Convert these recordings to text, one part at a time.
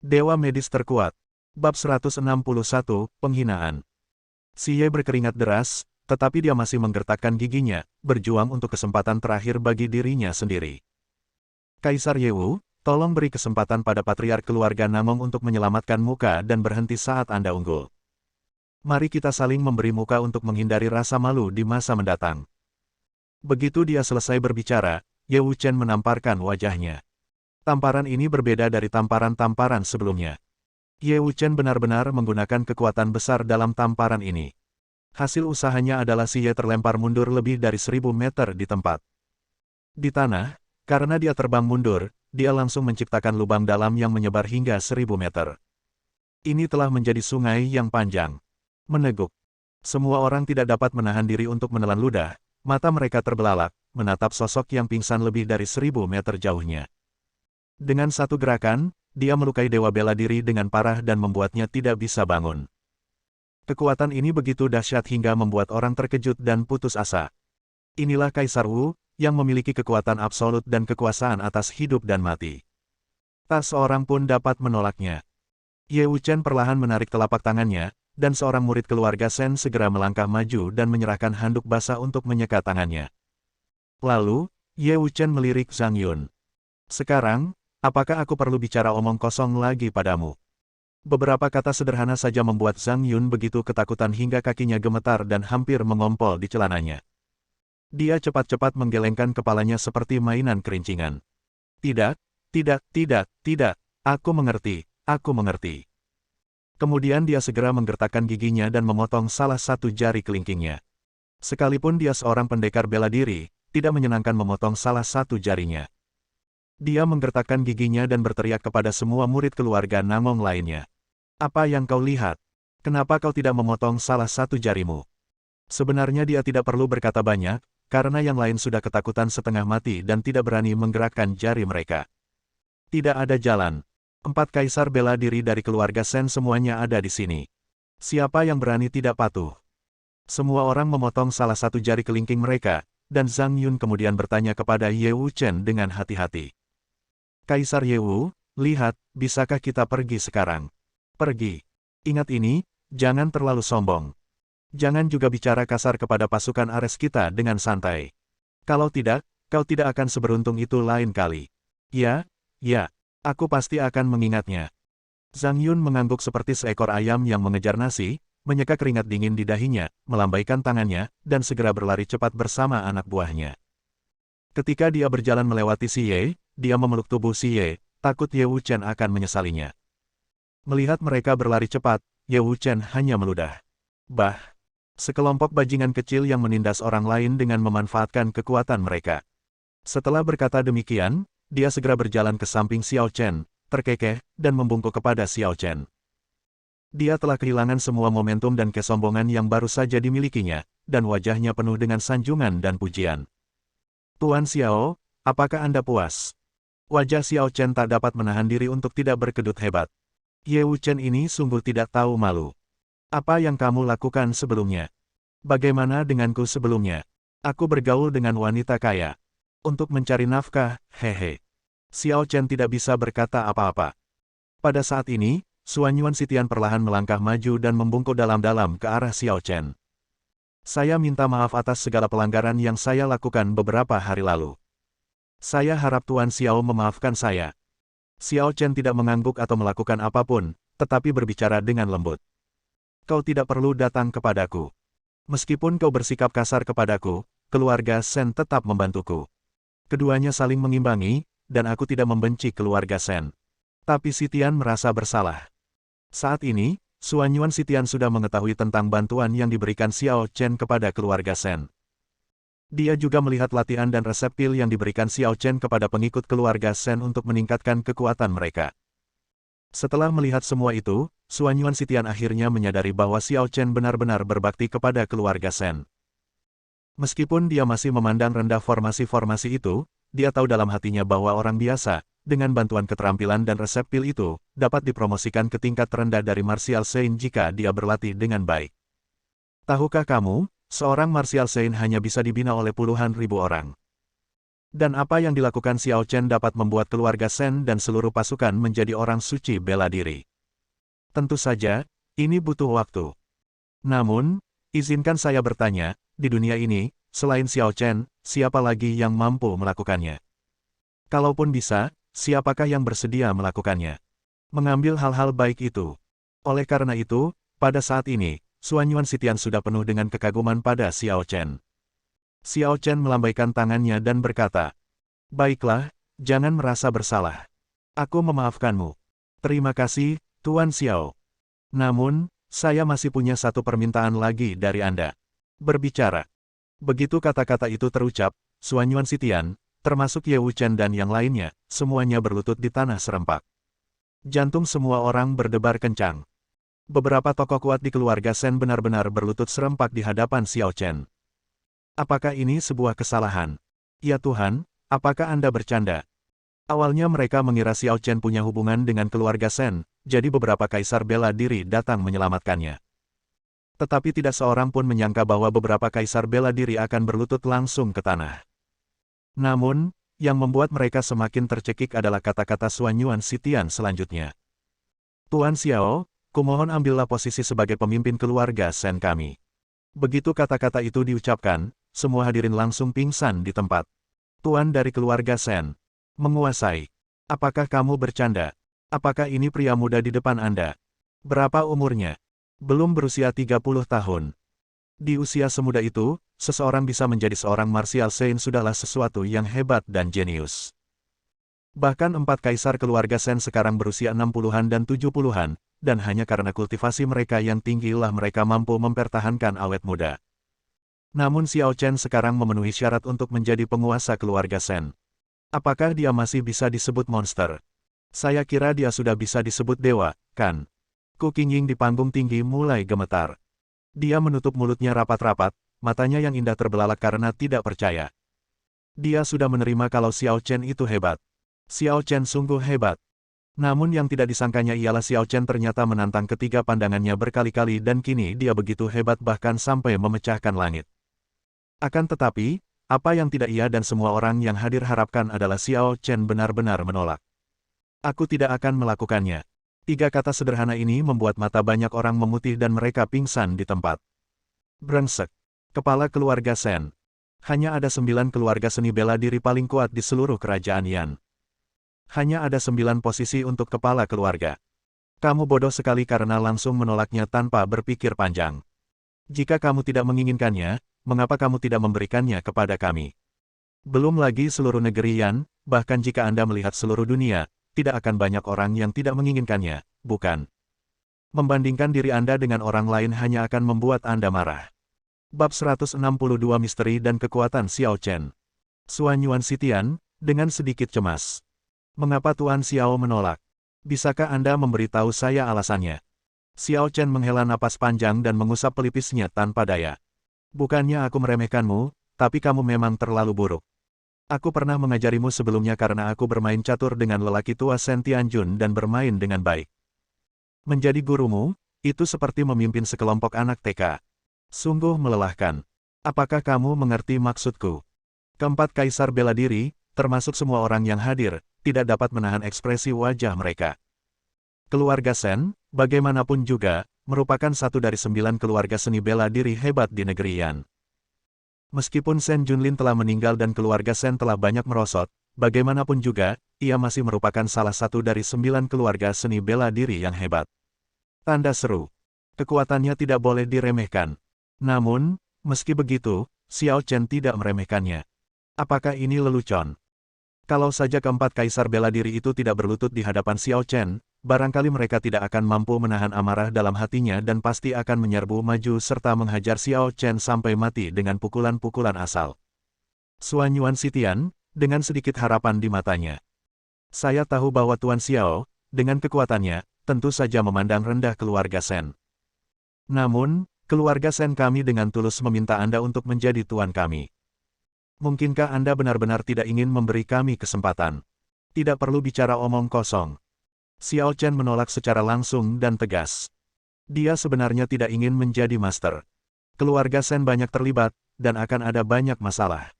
Dewa medis terkuat. Bab 161, Penghinaan. Si Ye berkeringat deras, tetapi dia masih menggertakkan giginya, berjuang untuk kesempatan terakhir bagi dirinya sendiri. Kaisar Yewu, tolong beri kesempatan pada patriark keluarga Namong untuk menyelamatkan muka dan berhenti saat Anda unggul. Mari kita saling memberi muka untuk menghindari rasa malu di masa mendatang. Begitu dia selesai berbicara, Ye Wuchen menamparkan wajahnya. Tamparan ini berbeda dari tamparan-tamparan sebelumnya. Ye Wuchen benar-benar menggunakan kekuatan besar dalam tamparan ini. Hasil usahanya adalah si Ye terlempar mundur lebih dari 1000 meter di tempat. Di tanah, karena dia terbang mundur, dia langsung menciptakan lubang dalam yang menyebar hingga 1000 meter. Ini telah menjadi sungai yang panjang. Meneguk. Semua orang tidak dapat menahan diri untuk menelan ludah, mata mereka terbelalak, menatap sosok yang pingsan lebih dari 1000 meter jauhnya. Dengan satu gerakan, dia melukai dewa bela diri dengan parah dan membuatnya tidak bisa bangun. Kekuatan ini begitu dahsyat hingga membuat orang terkejut dan putus asa. Inilah Kaisar Wu, yang memiliki kekuatan absolut dan kekuasaan atas hidup dan mati. Tak seorang pun dapat menolaknya. Ye Wuchen perlahan menarik telapak tangannya, dan seorang murid keluarga Shen segera melangkah maju dan menyerahkan handuk basah untuk menyekat tangannya. Lalu, Ye Wuchen melirik Zhang Yun. Sekarang, apakah aku perlu bicara omong kosong lagi padamu? Beberapa kata sederhana saja membuat Zhang Yun begitu ketakutan hingga kakinya gemetar dan hampir mengompol di celananya. Dia cepat-cepat menggelengkan kepalanya seperti mainan kerincingan. Tidak, tidak, aku mengerti, aku mengerti. Kemudian dia segera menggertakkan giginya dan memotong salah satu jari kelingkingnya. Sekalipun dia seorang pendekar bela diri, tidak menyenangkan memotong salah satu jarinya. Dia menggertakkan giginya dan berteriak kepada semua murid keluarga Namong lainnya. Apa yang kau lihat? Kenapa kau tidak memotong salah satu jarimu? Sebenarnya dia tidak perlu berkata banyak, karena yang lain sudah ketakutan setengah mati dan tidak berani menggerakkan jari mereka. Tidak ada jalan. 4 kaisar bela diri dari keluarga Shen semuanya ada di sini. Siapa yang berani tidak patuh? Semua orang memotong salah satu jari kelingking mereka, dan Zhang Yun kemudian bertanya kepada Ye Wuchen dengan hati-hati. Kaisar Yewu, lihat, bisakah kita pergi sekarang? Pergi. Ingat ini, jangan terlalu sombong. Jangan juga bicara kasar kepada pasukan Ares kita dengan santai. Kalau tidak, kau tidak akan seberuntung itu lain kali. Ya, aku pasti akan mengingatnya. Zhang Yun mengangguk seperti seekor ayam yang mengejar nasi, menyeka keringat dingin di dahinya, melambaikan tangannya, dan segera berlari cepat bersama anak buahnya. Ketika dia berjalan melewati si Ye, dia memeluk tubuh si Ye, takut Ye Wuchen akan menyesalinya. Melihat mereka berlari cepat, Ye Wuchen hanya meludah. Bah! Sekelompok bajingan kecil yang menindas orang lain dengan memanfaatkan kekuatan mereka. Setelah berkata demikian, dia segera berjalan ke samping Xiao Chen, terkekeh, dan membungkuk kepada Xiao Chen. Dia telah kehilangan semua momentum dan kesombongan yang baru saja dimilikinya, dan wajahnya penuh dengan sanjungan dan pujian. Tuan Xiao, apakah Anda puas? Wajah Xiao Chen tak dapat menahan diri untuk tidak berkedut hebat. Ye Wuchen ini sungguh tidak tahu malu. Apa yang kamu lakukan sebelumnya? Bagaimana denganku sebelumnya? Aku bergaul dengan wanita kaya. Untuk mencari nafkah, hehe. Xiao Chen tidak bisa berkata apa-apa. Pada saat ini, Xuan Yuan Sitian perlahan melangkah maju dan membungkuk dalam-dalam ke arah Xiao Chen. Saya minta maaf atas segala pelanggaran yang saya lakukan beberapa hari lalu. Saya harap Tuan Xiao memaafkan saya. Xiao Chen tidak mengangguk atau melakukan apapun, tetapi berbicara dengan lembut. Kau tidak perlu datang kepadaku. Meskipun kau bersikap kasar kepadaku, keluarga Shen tetap membantuku. Keduanya saling mengimbangi, dan aku tidak membenci keluarga Shen. Tapi Sitian merasa bersalah. Saat ini, Xuan Yuan Sitian sudah mengetahui tentang bantuan yang diberikan Xiao Chen kepada keluarga Shen. Dia juga melihat latihan dan resep pil yang diberikan Xiao Chen kepada pengikut keluarga Shen untuk meningkatkan kekuatan mereka. Setelah melihat semua itu, Xuan Yuan Sitian akhirnya menyadari bahwa Xiao Chen benar-benar berbakti kepada keluarga Shen. Meskipun dia masih memandang rendah formasi-formasi itu, dia tahu dalam hatinya bahwa orang biasa, dengan bantuan keterampilan dan resep pil itu, dapat dipromosikan ke tingkat terendah dari Martial Saint jika dia berlatih dengan baik. Tahukah kamu, seorang Martial Saint hanya bisa dibina oleh puluhan ribu orang. Dan apa yang dilakukan Xiao Chen dapat membuat keluarga Shen dan seluruh pasukan menjadi orang suci bela diri. Tentu saja, ini butuh waktu. Namun, izinkan saya bertanya, di dunia ini, selain Xiao Chen, siapa lagi yang mampu melakukannya? Kalaupun bisa, siapakah yang bersedia melakukannya? Mengambil hal-hal baik itu. Oleh karena itu, pada saat ini, Suanyuan Sitian sudah penuh dengan kekaguman pada Xiao Chen. Xiao Chen melambaikan tangannya dan berkata, "Baiklah, jangan merasa bersalah. Aku memaafkanmu. Terima kasih, Tuan Xiao. Namun, saya masih punya satu permintaan lagi dari Anda." Berbicara. Begitu kata-kata itu terucap, Suanyuan Sitian, termasuk Ye Wuchen dan yang lainnya, semuanya berlutut di tanah serempak. Jantung semua orang berdebar kencang. Beberapa tokoh kuat di keluarga Shen benar-benar berlutut serempak di hadapan Xiao Chen. Apakah ini sebuah kesalahan? Ya Tuhan, apakah Anda bercanda? Awalnya mereka mengira Xiao Chen punya hubungan dengan keluarga Shen, jadi beberapa kaisar bela diri datang menyelamatkannya. Tetapi tidak seorang pun menyangka bahwa beberapa kaisar bela diri akan berlutut langsung ke tanah. Namun, yang membuat mereka semakin tercekik adalah kata-kata Suanyuan Sitian selanjutnya. "Tuan Xiao, kumohon ambillah posisi sebagai pemimpin keluarga Shen kami." Begitu kata-kata itu diucapkan, semua hadirin langsung pingsan di tempat. "Tuan dari keluarga Shen, menguasai. Apakah kamu bercanda? Apakah ini pria muda di depan Anda? Berapa umurnya? Belum berusia 30 tahun. Di usia semuda itu, seseorang bisa menjadi seorang martial saint sudahlah sesuatu yang hebat dan jenius. Bahkan 4 kaisar keluarga Shen sekarang berusia 60-an dan 70-an, dan hanya karena kultivasi mereka yang tinggilah mereka mampu mempertahankan awet muda. Namun Xiao Chen sekarang memenuhi syarat untuk menjadi penguasa keluarga Shen. Apakah dia masih bisa disebut monster? Saya kira dia sudah bisa disebut dewa, kan? Ku Qingying di panggung tinggi mulai gemetar. Dia menutup mulutnya rapat-rapat, matanya yang indah terbelalak karena tidak percaya. Dia sudah menerima kalau Xiao Chen itu hebat. Xiao Chen sungguh hebat. Namun yang tidak disangkanya ialah Xiao Chen ternyata menantang ketiga pandangannya berkali-kali dan kini dia begitu hebat bahkan sampai memecahkan langit. Akan tetapi, apa yang tidak ia dan semua orang yang hadir harapkan adalah Xiao Chen benar-benar menolak. "Aku tidak akan melakukannya." 3 kata sederhana ini membuat mata banyak orang memutih dan mereka pingsan di tempat. Brengsek. Kepala keluarga Shen. Hanya ada 9 keluarga seni bela diri paling kuat di seluruh kerajaan Yan. Hanya ada 9 posisi untuk kepala keluarga. Kamu bodoh sekali karena langsung menolaknya tanpa berpikir panjang. Jika kamu tidak menginginkannya, mengapa kamu tidak memberikannya kepada kami? Belum lagi seluruh negeri Yan, bahkan jika Anda melihat seluruh dunia, tidak akan banyak orang yang tidak menginginkannya, bukan? Membandingkan diri Anda dengan orang lain hanya akan membuat Anda marah. Bab 162 Misteri dan Kekuatan Xiao Chen. Suanyuan Sitian, dengan sedikit cemas. "Mengapa Tuan Xiao menolak? Bisakah Anda memberitahu saya alasannya?" Xiao Chen menghela napas panjang dan mengusap pelipisnya tanpa daya. "Bukannya aku meremehkanmu, tapi kamu memang terlalu buruk. Aku pernah mengajarimu sebelumnya karena aku bermain catur dengan lelaki tua Shen Tianjun dan bermain dengan baik. Menjadi gurumu, itu seperti memimpin sekelompok anak TK. Sungguh melelahkan. Apakah kamu mengerti maksudku?" Keempat kaisar bela diri, termasuk semua orang yang hadir, tidak dapat menahan ekspresi wajah mereka. Keluarga Shen, bagaimanapun juga, merupakan satu dari 9 keluarga seni bela diri hebat di negeri Yan. Meskipun Shen Junlin telah meninggal dan keluarga Shen telah banyak merosot, bagaimanapun juga, ia masih merupakan salah satu dari 9 keluarga seni bela diri yang hebat. Tanda seru. Kekuatannya tidak boleh diremehkan. Namun, meski begitu, Xiao Chen tidak meremehkannya. Apakah ini lelucon? Kalau saja keempat kaisar bela diri itu tidak berlutut di hadapan Xiao Chen, barangkali mereka tidak akan mampu menahan amarah dalam hatinya dan pasti akan menyerbu maju serta menghajar Xiao Chen sampai mati dengan pukulan-pukulan asal. Suanyuan Sitian, dengan sedikit harapan di matanya. "Saya tahu bahwa Tuan Xiao, dengan kekuatannya, tentu saja memandang rendah keluarga Shen. Namun, keluarga Shen kami dengan tulus meminta Anda untuk menjadi tuan kami. Mungkinkah Anda benar-benar tidak ingin memberi kami kesempatan? Tidak perlu bicara omong kosong." Xiao Chen menolak secara langsung dan tegas. Dia sebenarnya tidak ingin menjadi master. Keluarga Shen banyak terlibat, dan akan ada banyak masalah.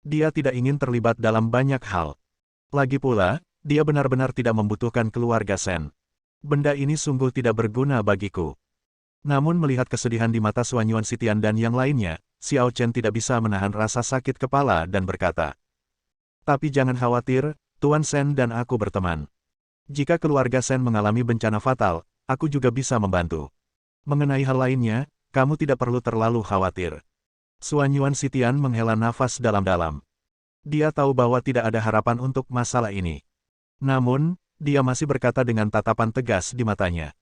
Dia tidak ingin terlibat dalam banyak hal. Lagi pula, dia benar-benar tidak membutuhkan keluarga Sen. Benda ini sungguh tidak berguna bagiku. Namun melihat kesedihan di mata Suanyuan Sitian dan yang lainnya, Xiao Chen tidak bisa menahan rasa sakit kepala dan berkata, "Tapi jangan khawatir, Tuan Sen dan aku berteman. Jika keluarga Sen mengalami bencana fatal, aku juga bisa membantu. Mengenai hal lainnya, kamu tidak perlu terlalu khawatir." Suanyuan Sitian menghela nafas dalam-dalam. Dia tahu bahwa tidak ada harapan untuk masalah ini. Namun, dia masih berkata dengan tatapan tegas di matanya.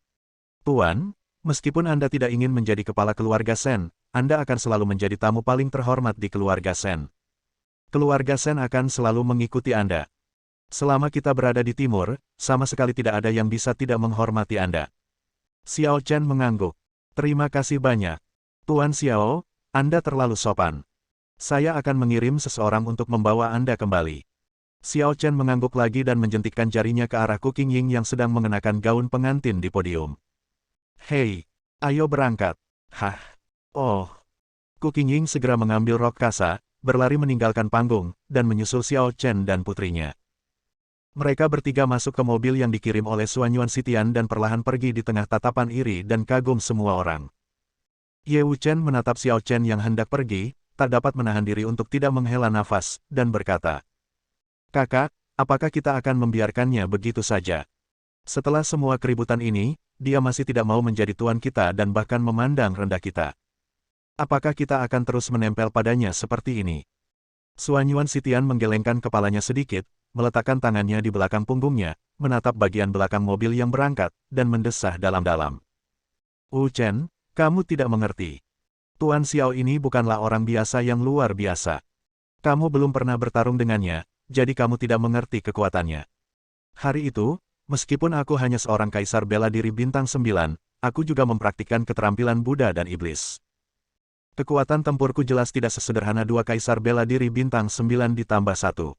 "Tuan, meskipun Anda tidak ingin menjadi kepala keluarga Sen, Anda akan selalu menjadi tamu paling terhormat di keluarga Sen. Keluarga Sen akan selalu mengikuti Anda. Selama kita berada di timur, sama sekali tidak ada yang bisa tidak menghormati Anda." Xiao Chen mengangguk. "Terima kasih banyak. Tuan Xiao, Anda terlalu sopan. Saya akan mengirim seseorang untuk membawa Anda kembali." Xiao Chen mengangguk lagi dan menjentikkan jarinya ke arah Ku Qingying yang sedang mengenakan gaun pengantin di podium. "Hei, ayo berangkat." "Hah? Oh." Ku Qingying segera mengambil rok kasa, berlari meninggalkan panggung, dan menyusul Xiao Chen dan putrinya. Mereka bertiga masuk ke mobil yang dikirim oleh Suanyuan Sitian dan perlahan pergi di tengah tatapan iri dan kagum semua orang. Ye Wuchen menatap Xiao Chen yang hendak pergi, tak dapat menahan diri untuk tidak menghela nafas, dan berkata, "Kakak, apakah kita akan membiarkannya begitu saja? Setelah semua keributan ini, dia masih tidak mau menjadi tuan kita dan bahkan memandang rendah kita. Apakah kita akan terus menempel padanya seperti ini?" Suanyuan Sitian menggelengkan kepalanya sedikit, meletakkan tangannya di belakang punggungnya, menatap bagian belakang mobil yang berangkat, dan mendesah dalam-dalam. "Wu Chen, kamu tidak mengerti. Tuan Xiao ini bukanlah orang biasa yang luar biasa. Kamu belum pernah bertarung dengannya, jadi kamu tidak mengerti kekuatannya. Hari itu, meskipun aku hanya seorang kaisar bela diri bintang 9, aku juga mempraktikkan keterampilan Buddha dan Iblis. Kekuatan tempurku jelas tidak sesederhana dua kaisar bela diri bintang 9 ditambah 1.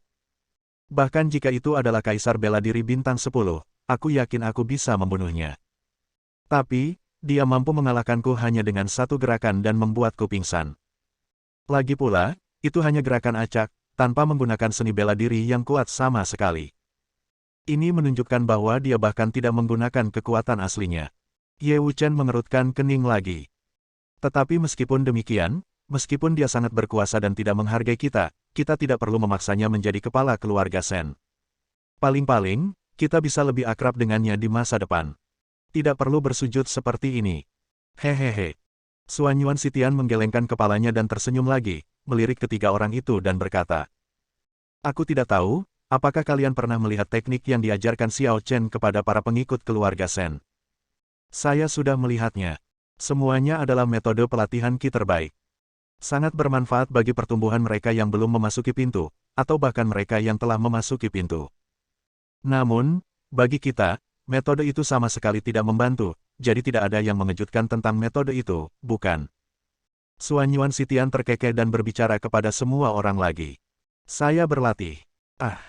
Bahkan jika itu adalah kaisar bela diri bintang 10, aku yakin aku bisa membunuhnya. Tapi, dia mampu mengalahkanku hanya dengan satu gerakan dan membuatku pingsan. Lagi pula, itu hanya gerakan acak, tanpa menggunakan seni bela diri yang kuat sama sekali. Ini menunjukkan bahwa dia bahkan tidak menggunakan kekuatan aslinya." Ye Wuchen mengerutkan kening lagi. "Tetapi meskipun demikian, meskipun dia sangat berkuasa dan tidak menghargai kita, kita tidak perlu memaksanya menjadi kepala keluarga Sen. Paling-paling, kita bisa lebih akrab dengannya di masa depan. Tidak perlu bersujud seperti ini." "Hehehe." Suanyuan Sitian menggelengkan kepalanya dan tersenyum lagi, melirik ketiga orang itu dan berkata, "Aku tidak tahu, apakah kalian pernah melihat teknik yang diajarkan Xiao Chen kepada para pengikut keluarga Sen? Saya sudah melihatnya. Semuanya adalah metode pelatihan Ki terbaik. Sangat bermanfaat bagi pertumbuhan mereka yang belum memasuki pintu, atau bahkan mereka yang telah memasuki pintu. Namun, bagi kita, metode itu sama sekali tidak membantu, jadi tidak ada yang mengejutkan tentang metode itu, bukan?" Suanyuan Sitian terkekeh dan berbicara kepada semua orang lagi. "Saya berlatih." Ah,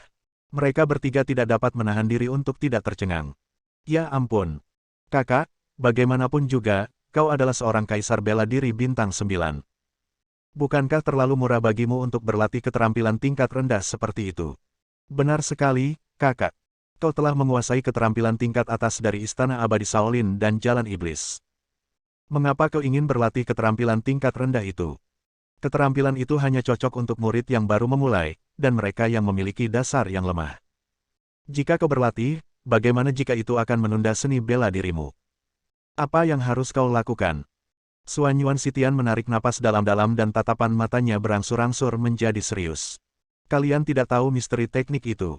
mereka bertiga tidak dapat menahan diri untuk tidak tercengang. "Ya ampun. Kakak, bagaimanapun juga, kau adalah seorang kaisar bela diri bintang 9. Bukankah terlalu murah bagimu untuk berlatih keterampilan tingkat rendah seperti itu?" "Benar sekali, kakak. Kau telah menguasai keterampilan tingkat atas dari Istana Abadi Shaolin dan Jalan Iblis. Mengapa kau ingin berlatih keterampilan tingkat rendah itu? Keterampilan itu hanya cocok untuk murid yang baru memulai, dan mereka yang memiliki dasar yang lemah. Jika kau berlatih, bagaimana jika itu akan menunda seni bela dirimu? Apa yang harus kau lakukan?" Suanyuan Sitian menarik napas dalam-dalam dan tatapan matanya berangsur-angsur menjadi serius. "Kalian tidak tahu misteri teknik itu.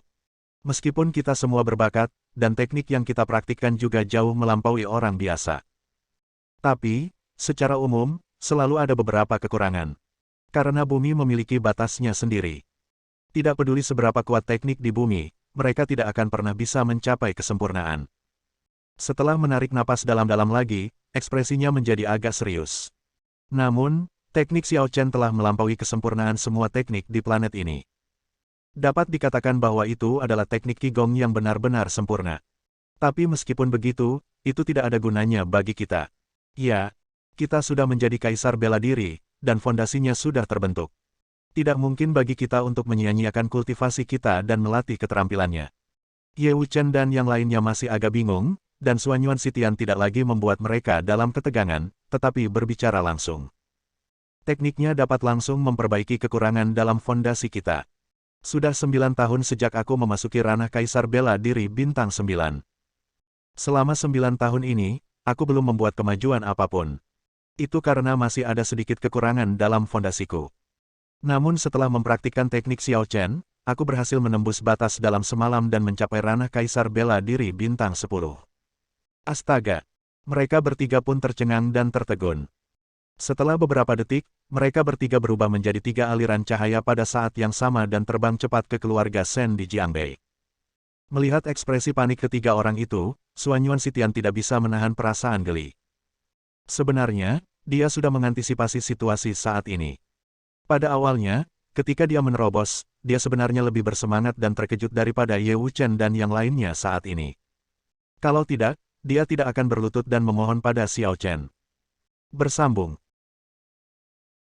Meskipun kita semua berbakat, dan teknik yang kita praktikkan juga jauh melampaui orang biasa. Tapi, secara umum, selalu ada beberapa kekurangan. Karena bumi memiliki batasnya sendiri. Tidak peduli seberapa kuat teknik di bumi, mereka tidak akan pernah bisa mencapai kesempurnaan." Setelah menarik napas dalam-dalam lagi, ekspresinya menjadi agak serius. "Namun, teknik Xiao Chen telah melampaui kesempurnaan semua teknik di planet ini. Dapat dikatakan bahwa itu adalah teknik Qigong yang benar-benar sempurna. Tapi meskipun begitu, itu tidak ada gunanya bagi kita. Ya, kita sudah menjadi kaisar bela diri, dan fondasinya sudah terbentuk. Tidak mungkin bagi kita untuk menyia-nyiakan kultivasi kita dan melatih keterampilannya. Ye Wuchen dan yang lainnya masih agak bingung, dan Suanyuan Sitian tidak lagi membuat mereka dalam ketegangan, tetapi berbicara langsung. Tekniknya dapat langsung memperbaiki kekurangan dalam fondasi kita. Sudah 9 tahun sejak aku memasuki ranah Kaisar Bela Diri Bintang 9. Selama 9 tahun ini, aku belum membuat kemajuan apapun. Itu karena masih ada sedikit kekurangan dalam fondasiku. Namun setelah mempraktikkan teknik Xiao Chen, aku berhasil menembus batas dalam semalam dan mencapai ranah Kaisar Bela Diri Bintang 10. Astaga! Mereka bertiga pun tercengang dan tertegun. Setelah beberapa detik, mereka bertiga berubah menjadi 3 aliran cahaya pada saat yang sama dan terbang cepat ke keluarga Shen di Jiangbei. Melihat ekspresi panik ketiga orang itu, Suanyuan Sitian tidak bisa menahan perasaan geli. Sebenarnya, dia sudah mengantisipasi situasi saat ini. Pada awalnya, ketika dia menerobos, dia sebenarnya lebih bersemangat dan terkejut daripada Ye Wuchen dan yang lainnya saat ini. Kalau tidak, dia tidak akan berlutut dan memohon pada Xiao Chen. Bersambung.